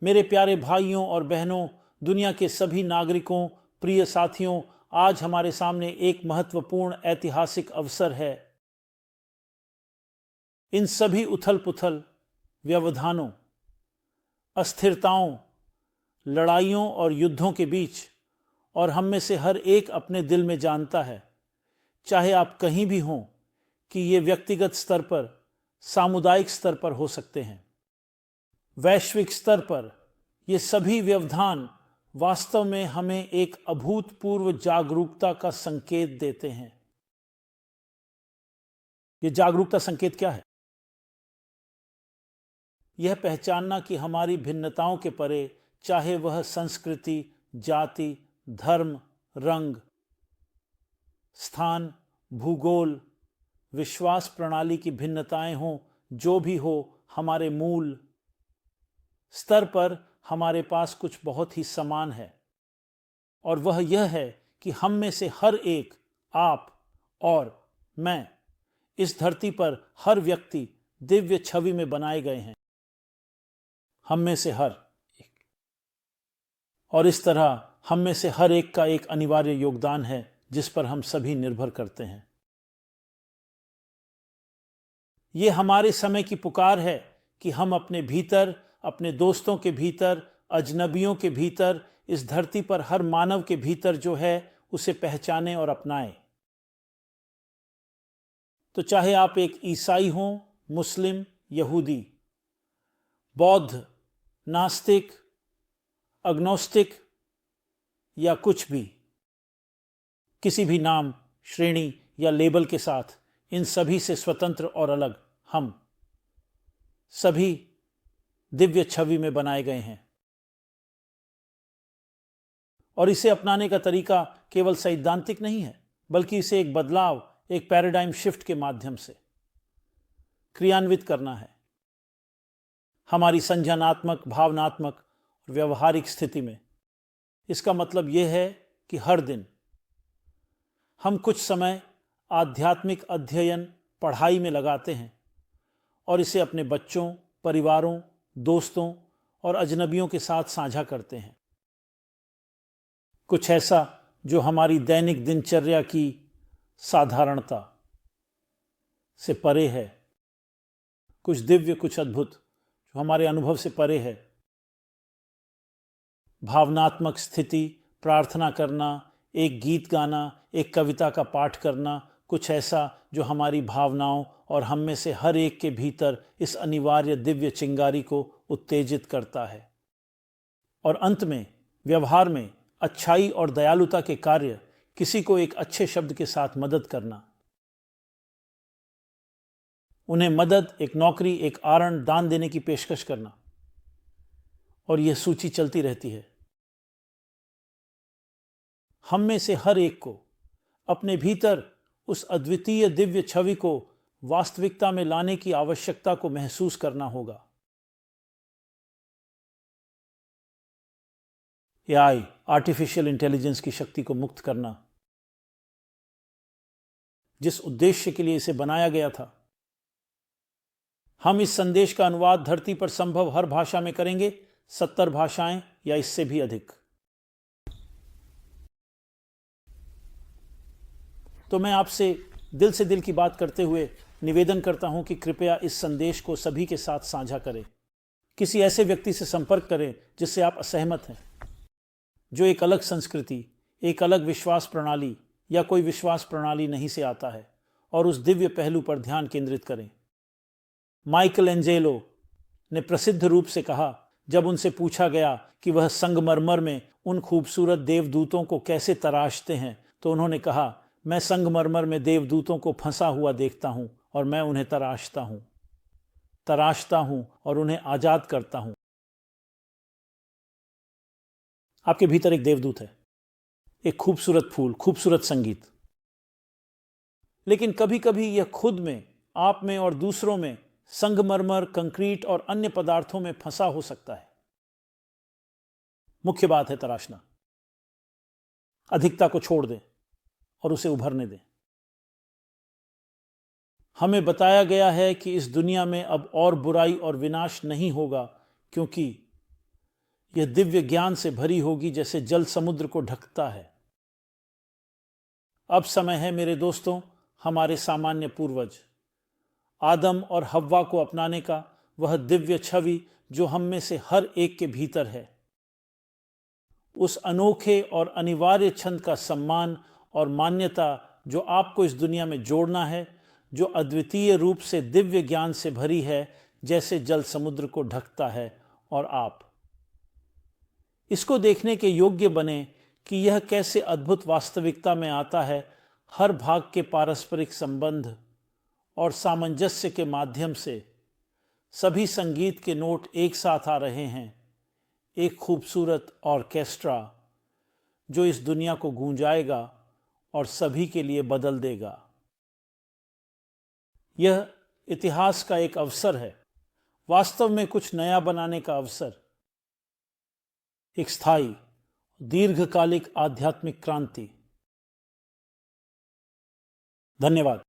मेरे प्यारे भाइयों और बहनों, दुनिया के सभी नागरिकों, प्रिय साथियों, आज हमारे सामने एक महत्वपूर्ण ऐतिहासिक अवसर है। इन सभी उथल पुथल, व्यवधानों, अस्थिरताओं, लड़ाइयों और युद्धों के बीच, और हम में से हर एक अपने दिल में जानता है, चाहे आप कहीं भी हों, कि ये व्यक्तिगत स्तर पर, सामुदायिक स्तर पर हो सकते हैं, वैश्विक स्तर पर, ये सभी व्यवधान वास्तव में हमें एक अभूतपूर्व जागरूकता का संकेत देते हैं। ये जागरूकता संकेत क्या है? यह पहचानना कि हमारी भिन्नताओं के परे, चाहे वह संस्कृति, जाति, धर्म, रंग, स्थान, भूगोल, विश्वास प्रणाली की भिन्नताएं हों, जो भी हो, हमारे मूल स्तर पर हमारे पास कुछ बहुत ही समान है, और वह यह है कि हम में से हर एक, आप और मैं, इस धरती पर हर व्यक्ति दिव्य छवि में बनाए गए हैं। हम में से हर एक, और इस तरह हम में से हर एक का एक अनिवार्य योगदान है जिस पर हम सभी निर्भर करते हैं। ये हमारे समय की पुकार है कि हम अपने भीतर, अपने दोस्तों के भीतर, अजनबियों के भीतर, इस धरती पर हर मानव के भीतर जो है उसे पहचानें और अपनाएं। तो चाहे आप एक ईसाई हों, मुस्लिम, यहूदी, बौद्ध, नास्तिक, अग्नोस्टिक या कुछ भी, किसी भी नाम, श्रेणी या लेबल के साथ, इन सभी से स्वतंत्र और अलग, हम सभी दिव्य छवि में बनाए गए हैं। और इसे अपनाने का तरीका केवल सैद्धांतिक नहीं है, बल्कि इसे एक बदलाव, एक पैराडाइम शिफ्ट के माध्यम से क्रियान्वित करना है। हमारी संज्ञानात्मक, भावनात्मक और व्यवहारिक स्थिति में इसका मतलब यह है कि हर दिन हम कुछ समय आध्यात्मिक अध्ययन, पढ़ाई में लगाते हैं, और इसे अपने बच्चों, परिवारों, दोस्तों और अजनबियों के साथ साझा करते हैं। कुछ ऐसा जो हमारी दैनिक दिनचर्या की साधारणता से परे है, कुछ दिव्य, कुछ अद्भुत, जो हमारे अनुभव से परे है। भावनात्मक स्थिति, प्रार्थना करना, एक गीत गाना, एक कविता का पाठ करना, कुछ ऐसा जो हमारी भावनाओं और हम में से हर एक के भीतर इस अनिवार्य दिव्य चिंगारी को उत्तेजित करता है। और अंत में व्यवहार में अच्छाई और दयालुता के कार्य, किसी को एक अच्छे शब्द के साथ मदद करना, उन्हें मदद, एक नौकरी, एक आरण, दान देने की पेशकश करना, और यह सूची चलती रहती है। हम में से हर एक को अपने भीतर उस अद्वितीय दिव्य छवि को वास्तविकता में लाने की आवश्यकता को महसूस करना होगा। एआई, आर्टिफिशियल इंटेलिजेंस की शक्ति को मुक्त करना, जिस उद्देश्य के लिए इसे बनाया गया था। हम इस संदेश का अनुवाद धरती पर संभव हर भाषा में करेंगे, 70 भाषाएं या इससे भी अधिक। तो मैं आपसे दिल से दिल की बात करते हुए निवेदन करता हूं कि कृपया इस संदेश को सभी के साथ साझा करें। किसी ऐसे व्यक्ति से संपर्क करें जिससे आप असहमत हैं, जो एक अलग संस्कृति, एक अलग विश्वास प्रणाली या कोई विश्वास प्रणाली नहीं से आता है, और उस दिव्य पहलू पर ध्यान केंद्रित करें। माइकल एंजेलो ने प्रसिद्ध रूप से कहा, जब उनसे पूछा गया कि वह संगमरमर में उन खूबसूरत देवदूतों को कैसे तराशते हैं, तो उन्होंने कहा, मैं संगमरमर में देवदूतों को फंसा हुआ देखता हूं और मैं उन्हें तराशता हूं और उन्हें आजाद करता हूं। आपके भीतर एक देवदूत है, एक खूबसूरत फूल, खूबसूरत संगीत, लेकिन कभी कभी यह खुद में, आप में और दूसरों में संगमरमर, कंक्रीट और अन्य पदार्थों में फंसा हो सकता है। मुख्य बात है तराशना। अधिकता को छोड़ दें और उसे उभरने दें। हमें बताया गया है कि इस दुनिया में अब और बुराई और विनाश नहीं होगा, क्योंकि यह दिव्य ज्ञान से भरी होगी जैसे जल समुद्र को ढकता है। अब समय है मेरे दोस्तों, हमारे सामान्य पूर्वज आदम और हव्वा को अपनाने का, वह दिव्य छवि जो हम में से हर एक के भीतर है। उस अनोखे और अनिवार्य छंद का सम्मान और मान्यता जो आपको इस दुनिया में जोड़ना है, जो अद्वितीय रूप से दिव्य ज्ञान से भरी है जैसे जल समुद्र को ढकता है। और आप इसको देखने के योग्य बने कि यह कैसे अद्भुत वास्तविकता में आता है। हर भाग के पारस्परिक संबंध और सामंजस्य के माध्यम से सभी संगीत के नोट एक साथ आ रहे हैं, एक खूबसूरत ऑर्केस्ट्रा जो इस दुनिया को गूंजाएगा और सभी के लिए बदल देगा। यह इतिहास का एक अवसर है, वास्तव में कुछ नया बनाने का अवसर, एक स्थायी दीर्घकालिक आध्यात्मिक क्रांति। धन्यवाद।